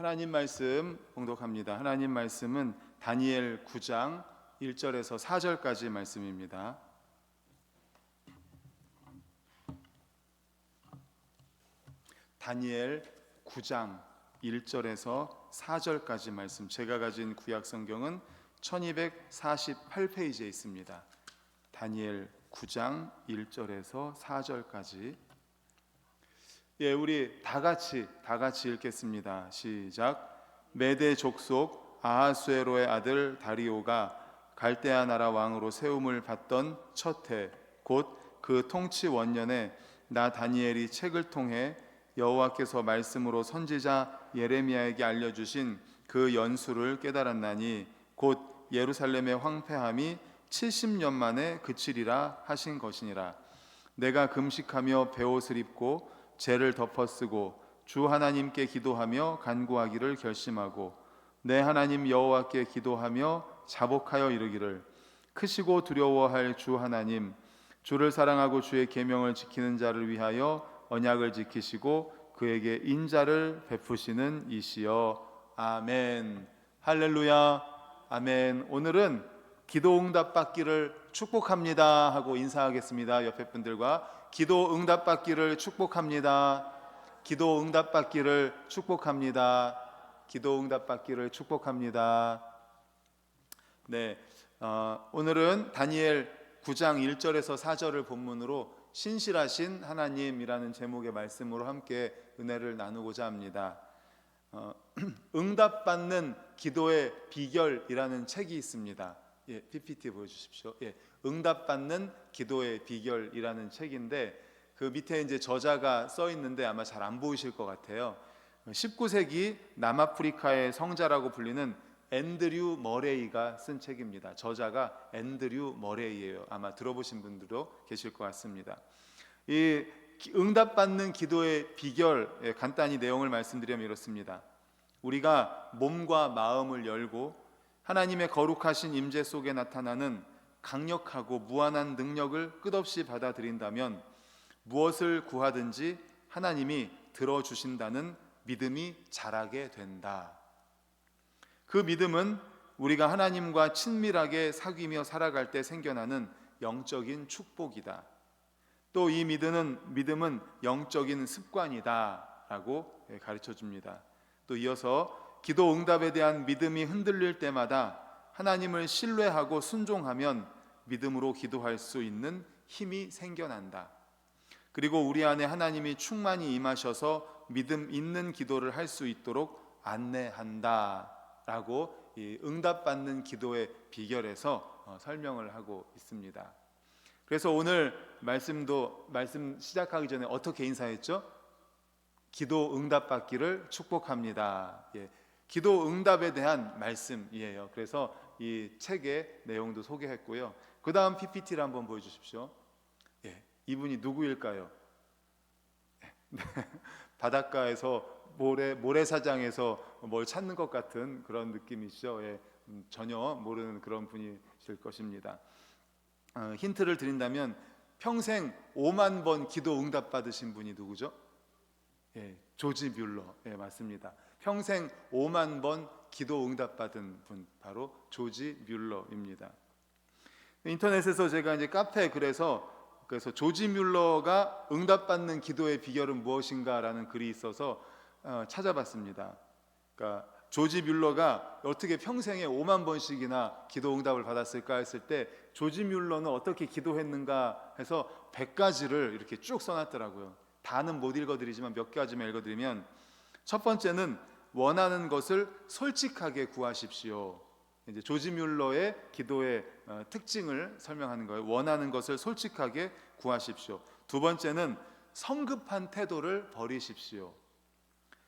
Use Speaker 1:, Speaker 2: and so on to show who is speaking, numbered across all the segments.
Speaker 1: 하나님 말씀 봉독합니다. 하나님 말씀은 다니엘 9장 1절에서 4절까지 말씀입니다. 다니엘 9장 1절에서 4절까지 말씀. 제가 가진 구약 성경은 1248페이지에 있습니다. 다니엘 9장 1절에서 4절까지. 우리 다 같이 읽겠습니다. 시작. 메대 족속 아하수에로의 아들 다리오가 갈대아 나라 왕으로 세움을 받던 첫 해, 곧 그 통치 원년에 나 다니엘이 책을 통해 여호와께서 말씀으로 선지자 예레미야에게 알려주신 그 연수를 깨달았나니 곧 예루살렘의 황폐함이 70년 만에 그치리라 하신 것이니라. 내가 금식하며 베옷을 입고 죄를 덮어쓰고 주 하나님께 기도하며 간구하기를 결심하고 내 하나님 여호와께 기도하며 자복하여 이르기를 크시고 두려워할 주 하나님, 주를 사랑하고 주의 계명을 지키는 자를 위하여 언약을 지키시고 그에게 인자를 베푸시는 이시여. 아멘. 할렐루야. 아멘. 오늘은 기도 응답 받기를 축복합니다 하고 인사하겠습니다. 옆에 분들과 기도 응답 받기를 축복합니다. 기도 응답 받기를 축복합니다. 기도 응답 받기를 축복합니다. 네, 오늘은 다니엘 9장 1절에서 4절을 본문으로 신실하신 하나님이라는 제목의 말씀으로 함께 은혜를 나누고자 합니다. 응답받는 기도의 비결이라는 책이 있습니다. PPT 보여주십시오. 응답받는 기도의 비결이라는 책인데 그 밑에 이제 저자가 써 있는데 아마 잘 안 보이실 것 같아요. 19세기 남아프리카의 성자라고 불리는 앤드류 머레이가 쓴 책입니다. 저자가 앤드류 머레이예요. 아마 들어보신 분들도 계실 것 같습니다. 이 응답받는 기도의 비결, 간단히 내용을 말씀드리면 이렇습니다. 우리가 몸과 마음을 열고 하나님의 거룩하신 임재 속에 나타나는 강력하고 무한한 능력을 끝없이 받아들인다면 무엇을 구하든지 하나님이 들어주신다는 믿음이 자라게 된다. 그 믿음은 우리가 하나님과 친밀하게 사귀며 살아갈 때 생겨나는 영적인 축복이다. 또 이 믿음은 영적인 습관이다 라고 가르쳐 줍니다. 또 이어서 기도 응답에 대한 믿음이 흔들릴 때마다 하나님을 신뢰하고 순종하면 믿음으로 기도할 수 있는 힘이 생겨난다. 그리고 우리 안에 하나님이 충만히 임하셔서 믿음 있는 기도를 할 수 있도록 안내한다 라고 이 응답받는 기도의 비결에서 설명을 하고 있습니다. 그래서 오늘 말씀 시작하기 전에 어떻게 인사했죠? 기도 응답받기를 축복합니다. 기도 응답에 대한 말씀이에요. 그래서 이 책의 내용도 소개했고요. 그 다음 PPT를 한번 보여주십시오. 이분이 누구일까요? 바닷가에서 모래사장에서 뭘 찾는 것 같은 그런 느낌이시죠. 전혀 모르는 그런 분이실 것입니다. 힌트를 드린다면 평생 5만 번 기도 응답 받으신 분이 누구죠? 조지 뮬러. 맞습니다. 평생 5만 번 기도 응답 받은 분 바로 조지 뮬러입니다. 인터넷에서 제가 이제 카페 그래서 조지 뮬러가 응답받는 기도의 비결은 무엇인가라는 글이 있어서 찾아봤습니다. 그러니까 조지 뮬러가 어떻게 평생에 5만 번씩이나 기도 응답을 받았을까 했을 때 조지 뮬러는 어떻게 기도했는가 해서 100가지를 이렇게 쭉 써놨더라고요. 다는 못 읽어드리지만 몇 가지만 읽어드리면, 첫 번째는 원하는 것을 솔직하게 구하십시오. 이제 조지 뮬러의 기도의 특징을 설명하는 거예요. 원하는 것을 솔직하게 구하십시오. 두 번째는 성급한 태도를 버리십시오.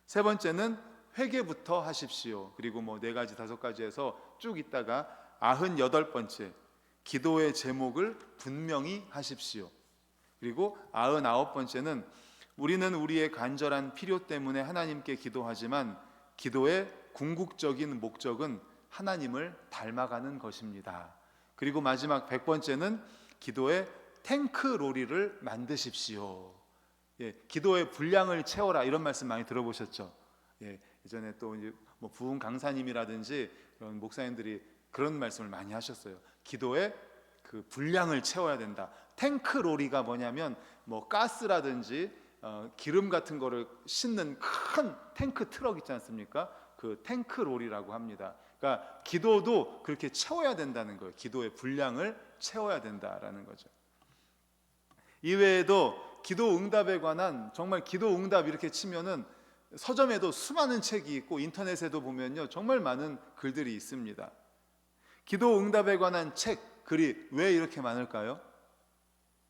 Speaker 1: 세 번째는 회개부터 하십시오. 그리고 4가지 5가지 해서 쭉 있다가 98번째 기도의 제목을 분명히 하십시오. 그리고 99번째는 우리는 우리의 간절한 필요 때문에 하나님께 기도하지만 기도의 궁극적인 목적은 하나님을 닮아가는 것입니다. 그리고 마지막 100번째는 기도의 탱크로리를 만드십시오. 기도의 분량을 채워라, 이런 말씀 많이 들어보셨죠? 예, 예전에 또 이제 뭐 부흥 강사님이라든지 그런 목사님들이 그런 말씀을 많이 하셨어요. 기도에 그 분량을 채워야 된다. 탱크로리가 뭐냐면 뭐 가스라든지 기름 같은 거를 싣는 큰 탱크 트럭 있지 않습니까? 그 탱크로리라고 합니다. 그러니까 기도도 그렇게 채워야 된다는 거예요. 기도의 분량을 채워야 된다라는 거죠. 이외에도 기도 응답에 관한, 정말 기도 응답 이렇게 치면은 서점에도 수많은 책이 있고 인터넷에도 보면요 정말 많은 글들이 있습니다. 기도 응답에 관한 책, 글이 왜 이렇게 많을까요?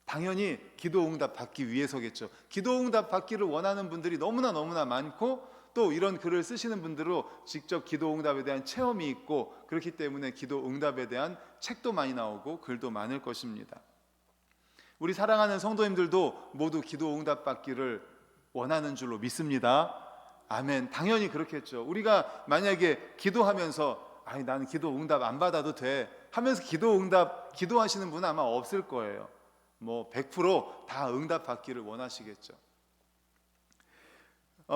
Speaker 1: 당연히 기도 응답 받기 위해서겠죠. 기도 응답 받기를 원하는 분들이 너무나 많고, 또 이런 글을 쓰시는 분들로 직접 기도 응답에 대한 체험이 있고, 그렇기 때문에 기도 응답에 대한 책도 많이 나오고 글도 많을 것입니다. 우리 사랑하는 성도님들도 모두 기도 응답 받기를 원하는 줄로 믿습니다. 아멘. 당연히 그렇겠죠. 우리가 만약에 기도하면서 나는 기도 응답 안 받아도 돼 하면서 기도 응답 기도하시는 분은 아마 없을 거예요. 뭐 100%다 응답 받기를 원하시겠죠.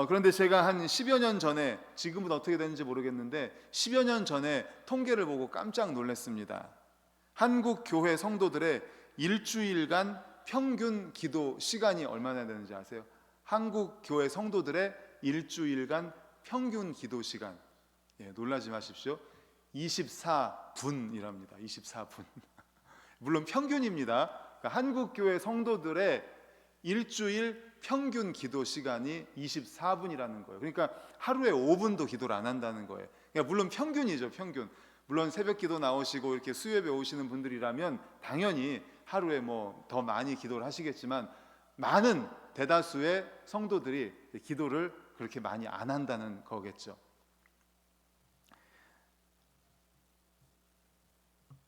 Speaker 1: 그런데 제가 한 10여 년 전에, 지금은 어떻게 되는지 모르겠는데 10여 년 전에 통계를 보고 깜짝 놀랐습니다. 한국 교회 성도들의 일주일간 평균 기도 시간이 얼마나 되는지 아세요? 한국 교회 성도들의 일주일간 평균 기도 시간, 놀라지 마십시오. 24분이랍니다. 24분. 물론 평균입니다. 그러니까 한국 교회 성도들의 일주일 평균 기도 시간이 24분이라는 거예요. 그러니까 하루에 5분도 기도를 안 한다는 거예요. 그러니까 물론 평균이죠, 평균. 물론 새벽 기도 나오시고 이렇게 수요예배 오시는 분들이라면 당연히 하루에 뭐 더 많이 기도를 하시겠지만, 많은 대다수의 성도들이 기도를 그렇게 많이 안 한다는 거겠죠.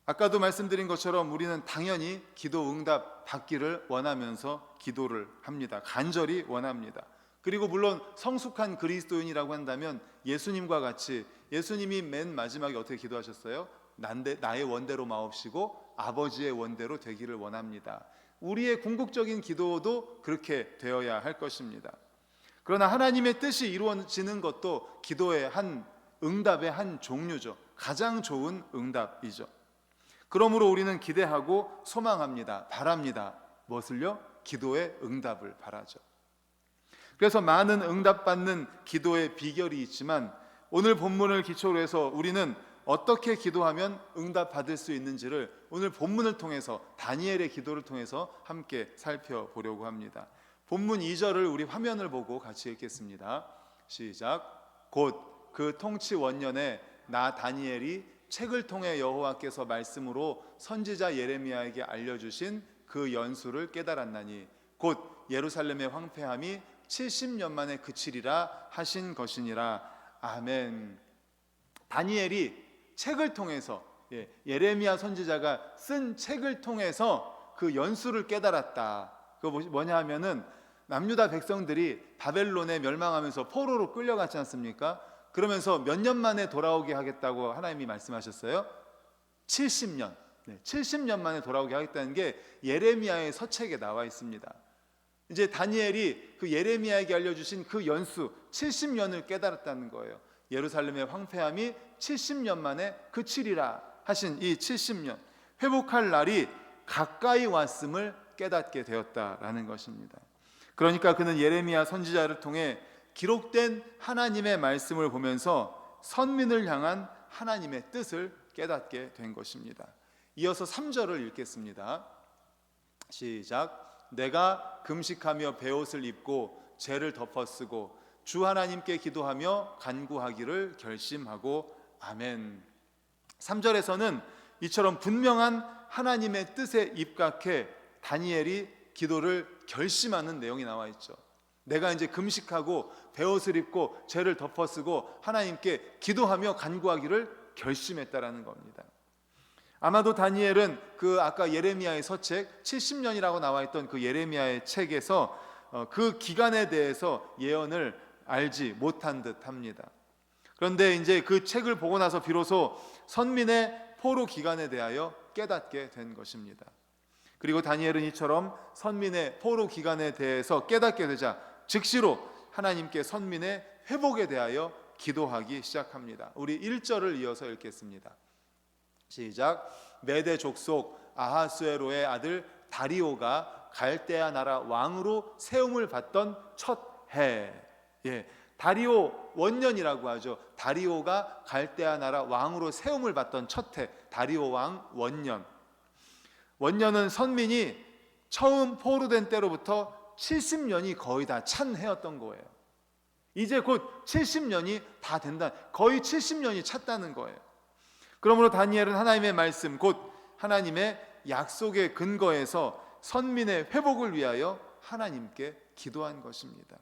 Speaker 1: 아까도 말씀드린 것처럼 우리는 당연히 기도 응답 받기를 원하면서 기도를 합니다. 간절히 원합니다. 그리고 물론 성숙한 그리스도인이라고 한다면 예수님과 같이, 예수님이 맨 마지막에 어떻게 기도하셨어요? 나의 원대로 마옵시고 아버지의 원대로 되기를 원합니다. 우리의 궁극적인 기도도 그렇게 되어야 할 것입니다. 그러나 하나님의 뜻이 이루어지는 것도 기도의 한 응답의 한 종류죠. 가장 좋은 응답이죠. 그러므로 우리는 기대하고 소망합니다. 바랍니다. 무엇을요? 기도의 응답을 바라죠. 그래서 많은 응답받는 기도의 비결이 있지만, 오늘 본문을 기초로 해서 우리는 어떻게 기도하면 응답받을 수 있는지를 오늘 본문을 통해서, 다니엘의 기도를 통해서 함께 살펴보려고 합니다. 본문 2절을 우리 화면을 보고 같이 읽겠습니다. 시작. 곧 그 통치 원년에 나 다니엘이 책을 통해 여호와께서 말씀으로 선지자 예레미야에게 알려주신 그 연수를 깨달았나니 곧 예루살렘의 황폐함이 70년 만에 그치리라 하신 것이니라. 아멘. 다니엘이 책을 통해서, 예레미야 선지자가 쓴 책을 통해서 그 연수를 깨달았다. 그거 뭐냐 하면은 남유다 백성들이 바벨론에 멸망하면서 포로로 끌려갔지 않습니까? 그러면서 몇 년 만에 돌아오게 하겠다고 하나님이 말씀하셨어요? 70년. 70년 만에 돌아오게 하겠다는 게 예레미야의 서책에 나와 있습니다. 이제 다니엘이 그 예레미야에게 알려주신 그 연수 70년을 깨달았다는 거예요. 예루살렘의 황폐함이 70년 만에 그치리라 하신 이 70년, 회복할 날이 가까이 왔음을 깨닫게 되었다라는 것입니다. 그러니까 그는 예레미야 선지자를 통해 기록된 하나님의 말씀을 보면서 선민을 향한 하나님의 뜻을 깨닫게 된 것입니다. 이어서 3절을 읽겠습니다. 시작. 내가 금식하며 베옷을 입고 죄를 덮어쓰고 주 하나님께 기도하며 간구하기를 결심하고. 아멘. 3절에서는 이처럼 분명한 하나님의 뜻에 입각해 다니엘이 기도를 결심하는 내용이 나와 있죠. 내가 이제 금식하고 베옷을 입고 죄를 덮어쓰고 하나님께 기도하며 간구하기를 결심했다라는 겁니다. 아마도 다니엘은 그 아까 예레미야의 서책 70년이라고 나와 있던 그 예레미야의 책에서 그 기간에 대해서 예언을 알지 못한 듯 합니다. 그런데 이제 그 책을 보고 나서 비로소 선민의 포로 기간에 대하여 깨닫게 된 것입니다. 그리고 다니엘은 이처럼 선민의 포로 기간에 대해서 깨닫게 되자 즉시로 하나님께 선민의 회복에 대하여 기도하기 시작합니다. 우리 1절을 이어서 읽겠습니다. 시작. 메대 족속 아하수에로의 아들 다리오가 갈대아 나라 왕으로 세움을 받던 첫 해. 다리오 원년이라고 하죠. 다리오가 갈대아 나라 왕으로 세움을 받던 첫 해, 다리오 왕 원년. 원년은 선민이 처음 포로된 때로부터 70년이 거의 다 찬 해였던 거예요. 이제 곧 70년이 다 된다. 거의 70년이 찼다는 거예요. 그러므로 다니엘은 하나님의 말씀, 곧 하나님의 약속의 근거에서 선민의 회복을 위하여 하나님께 기도한 것입니다.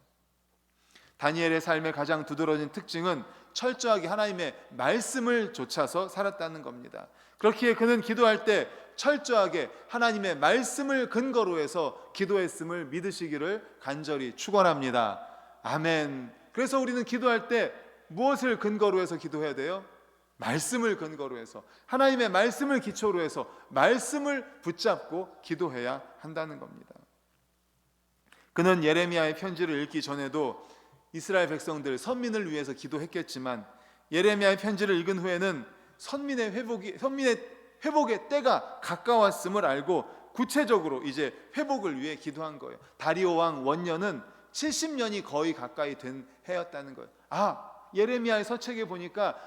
Speaker 1: 다니엘의 삶의 가장 두드러진 특징은 철저하게 하나님의 말씀을 좇아서 살았다는 겁니다. 그렇기에 그는 기도할 때 철저하게 하나님의 말씀을 근거로 해서 기도했음을 믿으시기를 간절히 축원합니다. 아멘. 그래서 우리는 기도할 때 무엇을 근거로 해서 기도해야 돼요? 말씀을 근거로 해서, 하나님의 말씀을 기초로 해서 말씀을 붙잡고 기도해야 한다는 겁니다. 그는 예레미야의 편지를 읽기 전에도 이스라엘 백성들, 선민을 위해서 기도했겠지만 예레미야의 편지를 읽은 후에는 선민의 회복의 때가 가까웠음을 알고 구체적으로 이제 회복을 위해 기도한 거예요. 다리오 왕 원년은 70년이 거의 가까이 된 해였다는 거예요. 예레미야의 서책에 보니까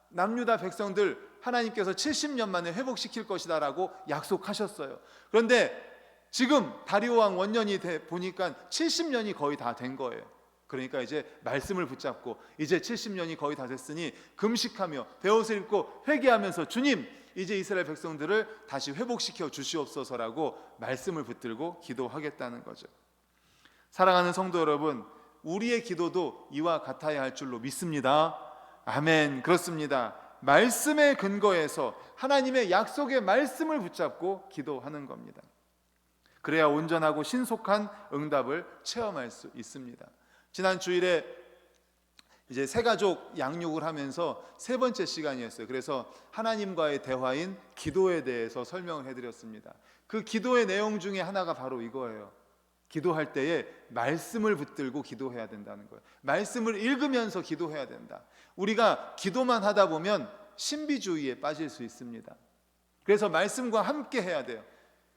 Speaker 1: 남유다 백성들 하나님께서 70년 만에 회복시킬 것이다 라고 약속하셨어요. 그런데 지금 다리오 왕 원년이 보니까 70년이 거의 다 된 거예요. 그러니까 이제 말씀을 붙잡고 이제 70년이 거의 다 됐으니 금식하며 베옷을 입고 회개하면서 주님, 이제 이스라엘 백성들을 다시 회복시켜 주시옵소서라고 말씀을 붙들고 기도하겠다는 거죠. 사랑하는 성도 여러분, 우리의 기도도 이와 같아야 할 줄로 믿습니다. 아멘. 그렇습니다. 말씀의 근거에서 하나님의 약속의 말씀을 붙잡고 기도하는 겁니다. 그래야 온전하고 신속한 응답을 체험할 수 있습니다. 지난 주일에 이제 새가족 양육을 하면서 세 번째 시간이었어요. 그래서 하나님과의 대화인 기도에 대해서 설명을 해드렸습니다. 그 기도의 내용 중에 하나가 바로 이거예요. 기도할 때에 말씀을 붙들고 기도해야 된다는 거예요. 말씀을 읽으면서 기도해야 된다. 우리가 기도만 하다 보면 신비주의에 빠질 수 있습니다. 그래서 말씀과 함께 해야 돼요.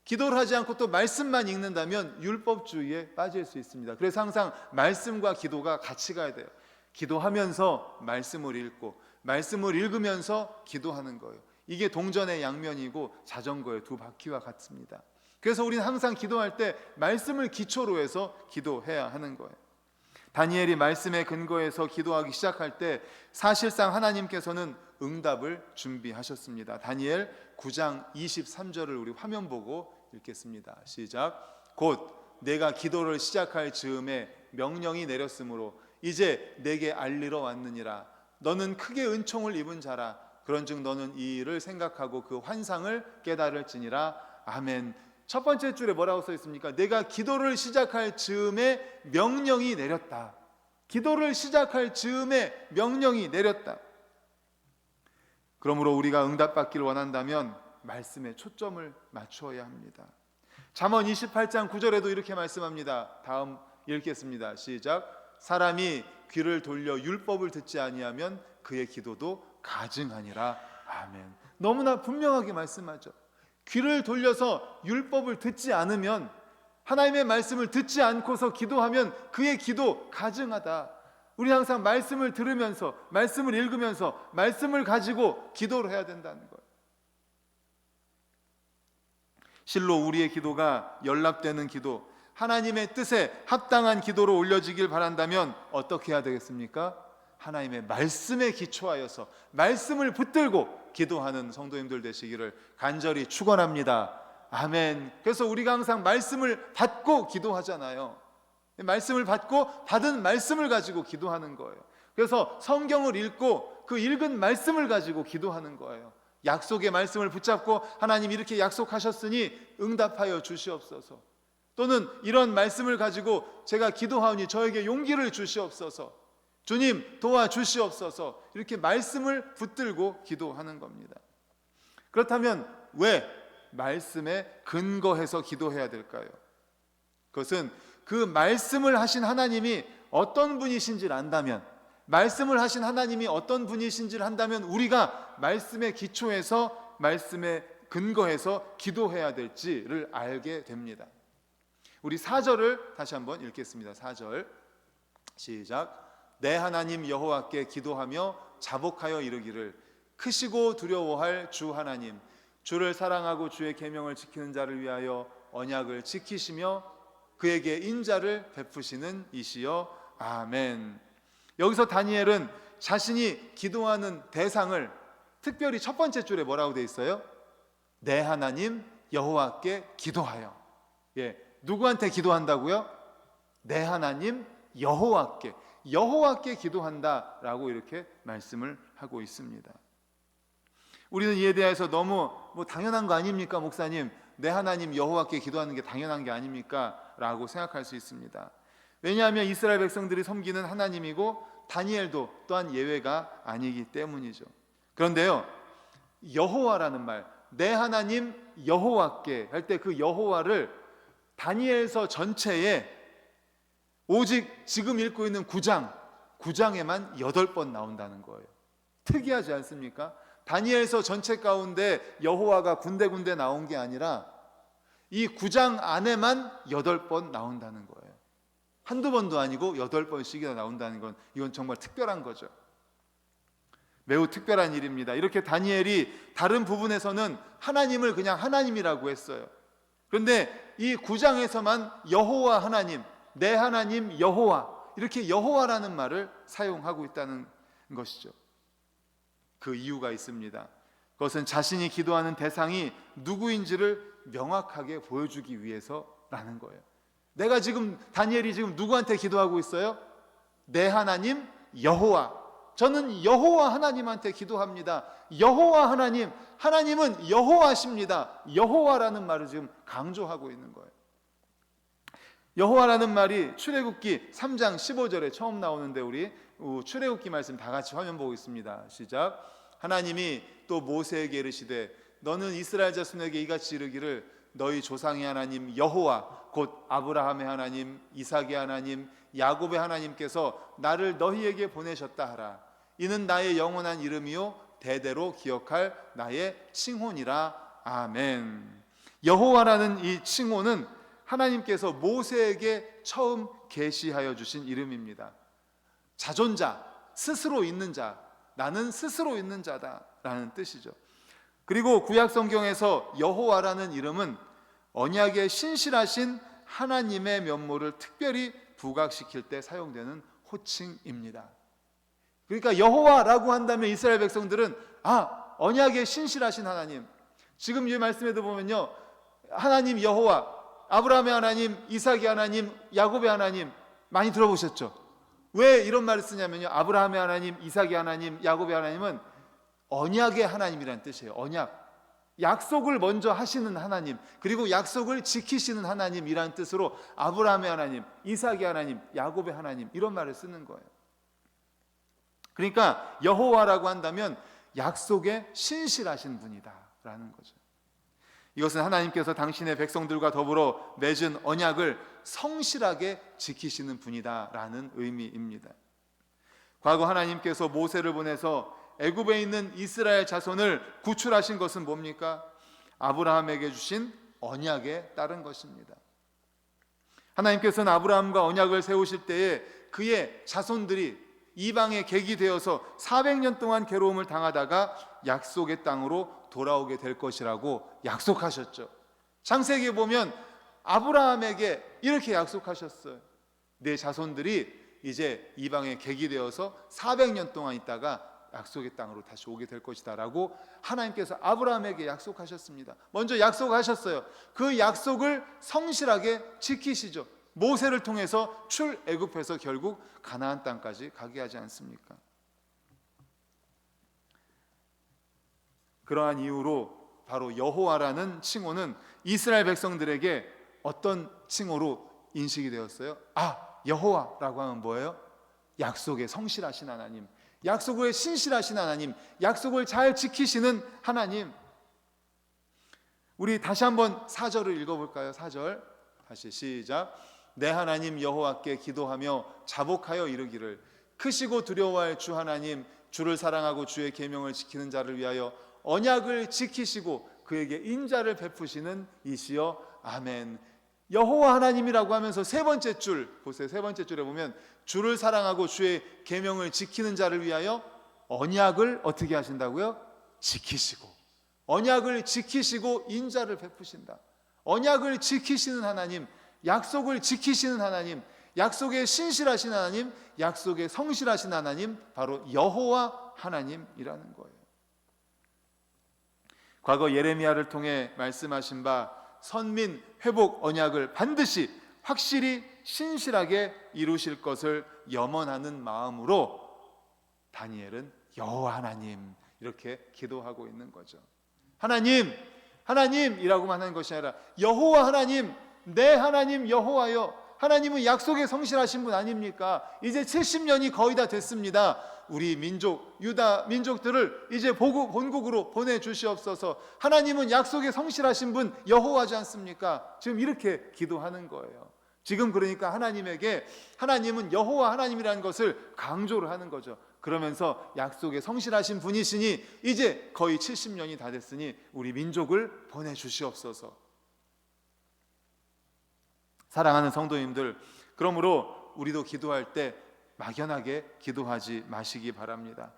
Speaker 1: 기도를 하지 않고 또 말씀만 읽는다면 율법주의에 빠질 수 있습니다. 그래서 항상 말씀과 기도가 같이 가야 돼요. 기도하면서 말씀을 읽고 말씀을 읽으면서 기도하는 거예요. 이게 동전의 양면이고 자전거의 두 바퀴와 같습니다. 그래서 우리는 항상 기도할 때 말씀을 기초로 해서 기도해야 하는 거예요. 다니엘이 말씀의 근거에서 기도하기 시작할 때 사실상 하나님께서는 응답을 준비하셨습니다. 다니엘 9장 23절을 우리 화면 보고 읽겠습니다. 시작. 곧 내가 기도를 시작할 즈음에 명령이 내렸으므로 이제 내게 알리러 왔느니라. 너는 크게 은총을 입은 자라. 그런즉 너는 이 일을 생각하고 그 환상을 깨달을지니라. 아멘. 첫 번째 줄에 뭐라고 써 있습니까? 내가 기도를 시작할 즈음에 명령이 내렸다. 기도를 시작할 즈음에 명령이 내렸다. 그러므로 우리가 응답받기를 원한다면 말씀에 초점을 맞추어야 합니다. 잠언 28장 9절에도 이렇게 말씀합니다. 다음 읽겠습니다. 시작. 사람이 귀를 돌려 율법을 듣지 아니하면 그의 기도도 가증하니라. 아멘. 너무나 분명하게 말씀하죠. 귀를 돌려서 율법을 듣지 않으면, 하나님의 말씀을 듣지 않고서 기도하면 그의 기도 가증하다. 우리 항상 말씀을 들으면서, 말씀을 읽으면서, 말씀을 가지고 기도를 해야 된다는 거예요. 실로 우리의 기도가 연락되는 기도, 하나님의 뜻에 합당한 기도로 올려지길 바란다면 어떻게 해야 되겠습니까? 하나님의 말씀에 기초하여서 말씀을 붙들고 기도하는 성도님들 되시기를 간절히 축원합니다. 아멘. 그래서 우리가 항상 말씀을 받고 기도하잖아요. 말씀을 받고 받은 말씀을 가지고 기도하는 거예요. 그래서 성경을 읽고 그 읽은 말씀을 가지고 기도하는 거예요. 약속의 말씀을 붙잡고 하나님 이렇게 약속하셨으니 응답하여 주시옵소서. 또는 이런 말씀을 가지고 제가 기도하오니 저에게 용기를 주시옵소서. 주님 도와주시옵소서. 이렇게 말씀을 붙들고 기도하는 겁니다. 그렇다면 왜 말씀에 근거해서 기도해야 될까요? 그것은 그 말씀을 하신 하나님이 어떤 분이신지를 안다면, 말씀을 하신 하나님이 어떤 분이신지를 한다면 우리가 말씀의 기초에서 말씀에 근거해서 기도해야 될지를 알게 됩니다. 우리 4절을 다시 한번 읽겠습니다. 4절 시작. 내 하나님 여호와께 기도하며 자복하여 이르기를 크시고 두려워할 주 하나님, 주를 사랑하고 주의 계명을 지키는 자를 위하여 언약을 지키시며 그에게 인자를 베푸시는 이시여. 아멘. 여기서 다니엘은 자신이 기도하는 대상을 특별히 첫 번째 줄에 뭐라고 되어 있어요? 내 하나님 여호와께 기도하여. 누구한테 기도한다고요? 내 하나님 여호와께 기도한다라고 이렇게 말씀을 하고 있습니다. 우리는 이에 대해서 너무 당연한 거 아닙니까, 목사님? 내 하나님 여호와께 기도하는 게 당연한 게 아닙니까? 라고 생각할 수 있습니다. 왜냐하면 이스라엘 백성들이 섬기는 하나님이고 다니엘도 또한 예외가 아니기 때문이죠. 그런데요, 여호와라는 말, 내 하나님 여호와께 할 때 그 여호와를 다니엘서 전체에 오직 지금 읽고 있는 9장에만 8번 나온다는 거예요. 특이하지 않습니까? 다니엘서 전체 가운데 여호와가 군데군데 나온 게 아니라 이 9장 안에만 8번 나온다는 거예요. 한두 번도 아니고 8번씩이나 나온다는 건 이건 정말 특별한 거죠. 매우 특별한 일입니다. 이렇게 다니엘이 다른 부분에서는 하나님을 그냥 하나님이라고 했어요. 그런데 이 9장에서만 여호와 하나님, 내 하나님 여호와, 이렇게 여호와라는 말을 사용하고 있다는 것이죠. 그 이유가 있습니다. 그것은 자신이 기도하는 대상이 누구인지를 명확하게 보여주기 위해서라는 거예요. 내가 지금 다니엘이 지금 누구한테 기도하고 있어요? 내 하나님 여호와. 저는 여호와 하나님한테 기도합니다. 여호와 하나님, 하나님은 여호와십니다. 여호와라는 말을 지금 강조하고 있는 거예요. 여호와라는 말이 출애굽기 3장 15절에 처음 나오는데 우리 출애굽기 말씀 다 같이 화면 보고 있습니다. 시작. 하나님이 또 모세에게 이르시되 너는 이스라엘 자손에게 이같이 이르기를 너희 조상의 하나님 여호와 곧 아브라함의 하나님, 이삭의 하나님, 야곱의 하나님께서 나를 너희에게 보내셨다 하라. 이는 나의 영원한 이름이요 대대로 기억할 나의 칭호니라. 아멘. 여호와라는 이 칭호는 하나님께서 모세에게 처음 계시하여 주신 이름입니다. 자존자, 스스로 있는 자, 나는 스스로 있는 자다라는 뜻이죠. 그리고 구약 성경에서 여호와라는 이름은 언약의 신실하신 하나님의 면모를 특별히 부각시킬 때 사용되는 호칭입니다. 그러니까 여호와라고 한다면 이스라엘 백성들은 언약의 신실하신 하나님. 지금 이 말씀에도 보면요, 하나님 여호와, 아브라함의 하나님, 이삭의 하나님, 야곱의 하나님 많이 들어보셨죠? 왜 이런 말을 쓰냐면요, 아브라함의 하나님, 이삭의 하나님, 야곱의 하나님은 언약의 하나님이라는 뜻이에요. 언약, 약속을 먼저 하시는 하나님, 그리고 약속을 지키시는 하나님이라는 뜻으로 아브라함의 하나님, 이삭의 하나님, 야곱의 하나님 이런 말을 쓰는 거예요. 그러니까 여호와라고 한다면 약속에 신실하신 분이다라는 거죠. 이것은 하나님께서 당신의 백성들과 더불어 맺은 언약을 성실하게 지키시는 분이다라는 의미입니다. 과거 하나님께서 모세를 보내서 애굽에 있는 이스라엘 자손을 구출하신 것은 뭡니까? 아브라함에게 주신 언약에 따른 것입니다. 하나님께서는 아브라함과 언약을 세우실 때에 그의 자손들이 이방의 객이 되어서 400년 동안 괴로움을 당하다가 약속의 땅으로 돌아오게 될 것이라고 약속하셨죠. 창세기에 보면 아브라함에게 이렇게 약속하셨어요. 내 자손들이 이제 이방의 객이 되어서 400년 동안 있다가 약속의 땅으로 다시 오게 될 것이다 라고 하나님께서 아브라함에게 약속하셨습니다. 먼저 약속하셨어요. 그 약속을 성실하게 지키시죠. 모세를 통해서 출애굽해서 결국 가나안 땅까지 가게 하지 않습니까? 그러한 이유로 바로 여호와라는 칭호는 이스라엘 백성들에게 어떤 칭호로 인식이 되었어요? 여호와라고 하면 뭐예요? 약속에 성실하신 하나님, 약속에 신실하신 하나님, 약속을 잘 지키시는 하나님. 우리 다시 한번 4절을 읽어볼까요? 4절 다시 시작. 내 하나님 여호와께 기도하며 자복하여 이르기를 크시고 두려워할 주 하나님, 주를 사랑하고 주의 계명을 지키는 자를 위하여 언약을 지키시고 그에게 인자를 베푸시는 이시여 아멘. 여호와 하나님이라고 하면서 세 번째 줄 보세요. 세 번째 줄에 보면 주를 사랑하고 주의 계명을 지키는 자를 위하여 언약을 어떻게 하신다고요? 지키시고, 언약을 지키시고 인자를 베푸신다. 언약을 지키시는 하나님, 약속을 지키시는 하나님, 약속에 신실하신 하나님, 약속에 성실하신 하나님, 바로 여호와 하나님이라는 거예요. 과거 예레미야를 통해 말씀하신 바 선민 회복 언약을 반드시 확실히 신실하게 이루실 것을 염원하는 마음으로 다니엘은 여호와 하나님 이렇게 기도하고 있는 거죠. 하나님, 하나님이라고만 하는 것이 아니라 여호와 하나님, 내 하나님 여호와여. 하나님은 약속에 성실하신 분 아닙니까? 이제 70년이 거의 다 됐습니다. 우리 민족, 유다 민족들을 이제 본국으로 보내주시옵소서. 하나님은 약속에 성실하신 분 여호와지 않습니까? 지금 이렇게 기도하는 거예요. 지금 그러니까 하나님에게 하나님은 여호와 하나님이라는 것을 강조를 하는 거죠. 그러면서 약속에 성실하신 분이시니 이제 거의 70년이 다 됐으니 우리 민족을 보내주시옵소서. 사랑하는 성도님들, 그러므로 우리도 기도할 때 막연하게 기도하지 마시기 바랍니다.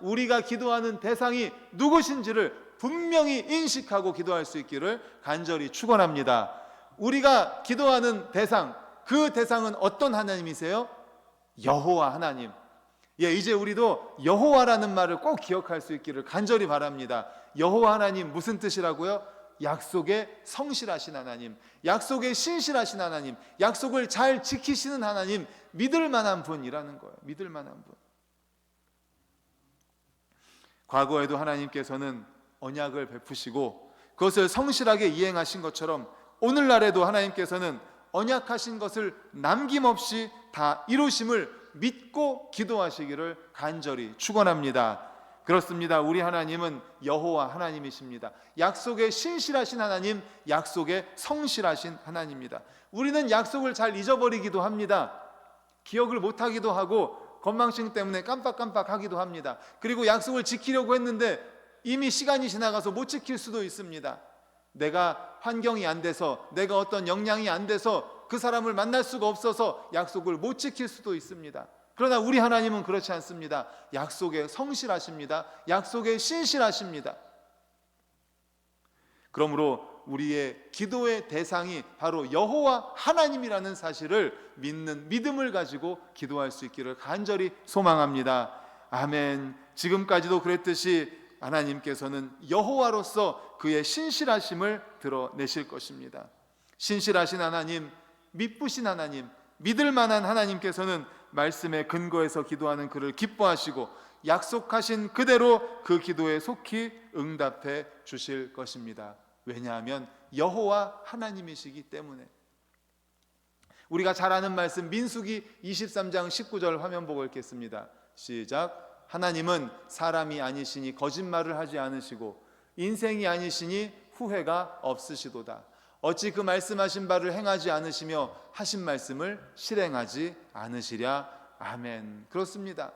Speaker 1: 우리가 기도하는 대상이 누구신지를 분명히 인식하고 기도할 수 있기를 간절히 축원합니다. 우리가 기도하는 대상, 그 대상은 어떤 하나님이세요? 여호와 하나님. 이제 우리도 여호와라는 말을 꼭 기억할 수 있기를 간절히 바랍니다. 여호와 하나님 무슨 뜻이라고요? 약속에 성실하신 하나님, 약속에 신실하신 하나님, 약속을 잘 지키시는 하나님, 믿을 만한 분이라는 거예요. 믿을 만한 분. 과거에도 하나님께서는 언약을 베푸시고 그것을 성실하게 이행하신 것처럼 오늘날에도 하나님께서는 언약하신 것을 남김없이 다 이루심을 믿고 기도하시기를 간절히 축원합니다. 그렇습니다. 우리 하나님은 여호와 하나님이십니다. 약속에 신실하신 하나님, 약속에 성실하신 하나님입니다. 우리는 약속을 잘 잊어버리기도 합니다. 기억을 못하기도 하고 건망증 때문에 깜빡깜빡하기도 합니다. 그리고 약속을 지키려고 했는데 이미 시간이 지나가서 못 지킬 수도 있습니다. 내가 환경이 안 돼서, 내가 어떤 역량이 안 돼서 그 사람을 만날 수가 없어서 약속을 못 지킬 수도 있습니다. 그러나 우리 하나님은 그렇지 않습니다. 약속에 성실하십니다. 약속에 신실하십니다. 그러므로 우리의 기도의 대상이 바로 여호와 하나님이라는 사실을 믿는 믿음을 가지고 기도할 수 있기를 간절히 소망합니다. 아멘. 지금까지도 그랬듯이 하나님께서는 여호와로서 그의 신실하심을 드러내실 것입니다. 신실하신 하나님, 믿으신 하나님, 믿을 만한 하나님께서는 말씀에 근거해서 기도하는 그를 기뻐하시고 약속하신 그대로 그 기도에 속히 응답해 주실 것입니다. 왜냐하면 여호와 하나님이시기 때문에. 우리가 잘 아는 말씀 민수기 23장 19절 화면 보고 읽겠습니다. 시작. 하나님은 사람이 아니시니 거짓말을 하지 않으시고 인생이 아니시니 후회가 없으시도다. 어찌 그 말씀하신 바를 행하지 않으시며 하신 말씀을 실행하지 않으시랴. 아멘. 그렇습니다.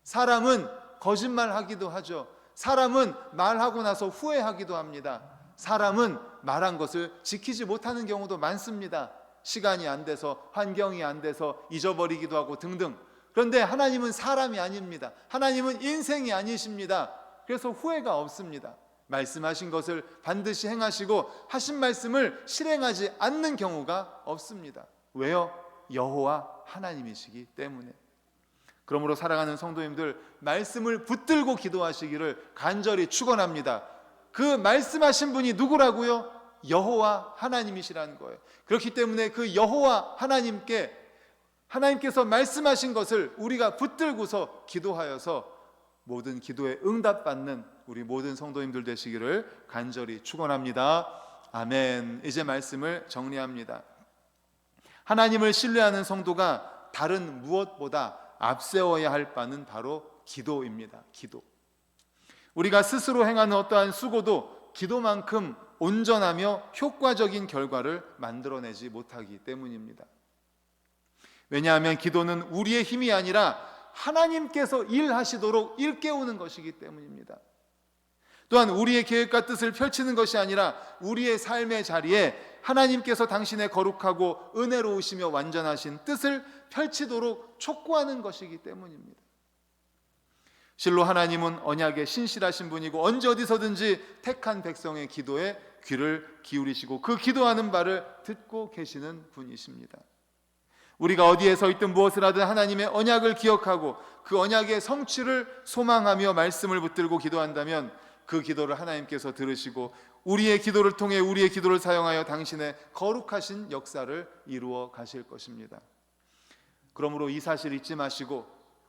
Speaker 1: 사람은 거짓말하기도 하죠. 사람은 말하고 나서 후회하기도 합니다. 사람은 말한 것을 지키지 못하는 경우도 많습니다. 시간이 안 돼서, 환경이 안 돼서 잊어버리기도 하고 등등. 그런데 하나님은 사람이 아닙니다. 하나님은 인생이 아니십니다. 그래서 후회가 없습니다. 말씀하신 것을 반드시 행하시고 하신 말씀을 실행하지 않는 경우가 없습니다. 왜요? 여호와 하나님이시기 때문에. 그러므로 사랑하는 성도님들, 말씀을 붙들고 기도하시기를 간절히 축원합니다. 그 말씀하신 분이 누구라고요? 여호와 하나님이시라는 거예요. 그렇기 때문에 그 여호와 하나님께서 말씀하신 것을 우리가 붙들고서 기도하여서 모든 기도에 응답받는 우리 모든 성도님들 되시기를 간절히 축원합니다. 아멘. 이제 말씀을 정리합니다. 하나님을 신뢰하는 성도가 다른 무엇보다 앞세워야 할 바는 바로 기도입니다. 기도. 우리가 스스로 행하는 어떠한 수고도 기도만큼 온전하며 효과적인 결과를 만들어내지 못하기 때문입니다. 왜냐하면 기도는 우리의 힘이 아니라 하나님께서 일하시도록 일깨우는 것이기 때문입니다. 또한 우리의 계획과 뜻을 펼치는 것이 아니라 우리의 삶의 자리에 하나님께서 당신의 거룩하고 은혜로우시며 완전하신 뜻을 펼치도록 촉구하는 것이기 때문입니다. 실로 하나님은 언약에 신실하신 분이고 언제 어디서든지 택한 백성의 기도에 귀를 기울이시고 그 기도하는 바를 듣고 계시는 분이십니다. 우리가 어디에 서 있든 무엇을 하든 하나님의 언약을 기억하고 그 언약의 성취를 소망하며 말씀을 붙들고 기도한다면 그 기도를 하나님께서 들으시고 우리의 기도를 통해 우리의 기도를 사용하여 당신의 거룩하신 역사를 이루어 가실 것입니다. 그러므로 이 사실 잊지 마시고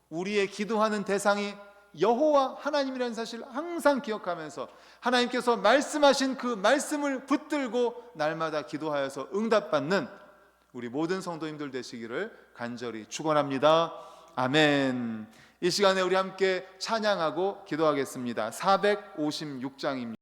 Speaker 1: 우리의 기도하는 대상이 여호와 하나님이라는 사실을 항상 기억하면서 하나님께서 말씀하신 그 말씀을 붙들고 날마다 기도하여서 응답받는 우리 모든 성도님들 되시기를 간절히 축원합니다. 아멘. 이 시간에 우리 함께 찬양하고 기도하겠습니다. 456장입니다.